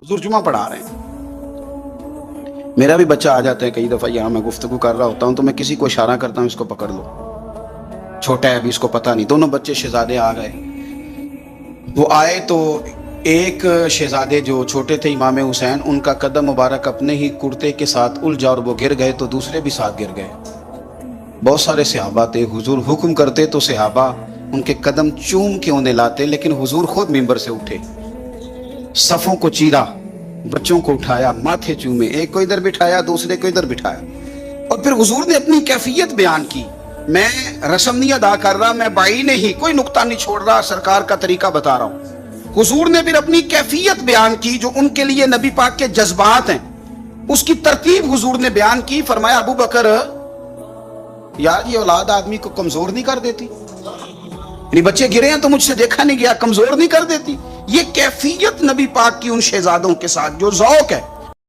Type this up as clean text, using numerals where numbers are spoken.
حضور جمعہ پڑھا رہے ہیں، میرا بھی بچہ آ جاتا ہے کئی دفعہ یہاں، میں گفتگو کر رہا ہوتا ہوں تو میں کسی کو اشارہ کرتا ہوں اس کو پکڑ لو، چھوٹا ہے ابھی اس کو پتہ نہیں. دونوں بچے شہزادے آ گئے. وہ آئے تو ایک شہزادے جو چھوٹے تھے امام حسین، ان کا قدم مبارک اپنے ہی کرتے کے ساتھ الجھا اور وہ گر گئے تو دوسرے بھی ساتھ گر گئے. بہت سارے صحابہ تھے، حضور حکم کرتے تو صحابہ ان کے قدم چوم کے انہیں لاتے، لیکن حضور خود ممبر سے اٹھے، صفوں کو چیرا، بچوں کو اٹھایا، ماتھے چومے، ایک کو ادھر بٹھایا دوسرے کو ادھر بٹھایا. اور پھر حضور نے اپنی کیفیت بیان کی. میں رسم نہیں ادا کر رہا، میں بائی نہیں، کوئی نقطہ نہیں چھوڑ رہا، سرکار کا طریقہ بتا رہا ہوں. حضور نے پھر اپنی کیفیت بیان کی جو ان کے لیے نبی پاک کے جذبات ہیں، اس کی ترتیب حضور نے بیان کی. فرمایا ابو بکر، یار یہ اولاد آدمی کو کمزور نہیں کر دیتی؟ یعنی بچے گرے ہیں تو مجھ سے دیکھا نہیں گیا، کمزور نہیں کر دیتی؟ یہ کیفیت نبی پاک کی ان شہزادوں کے ساتھ جو ذوق ہے.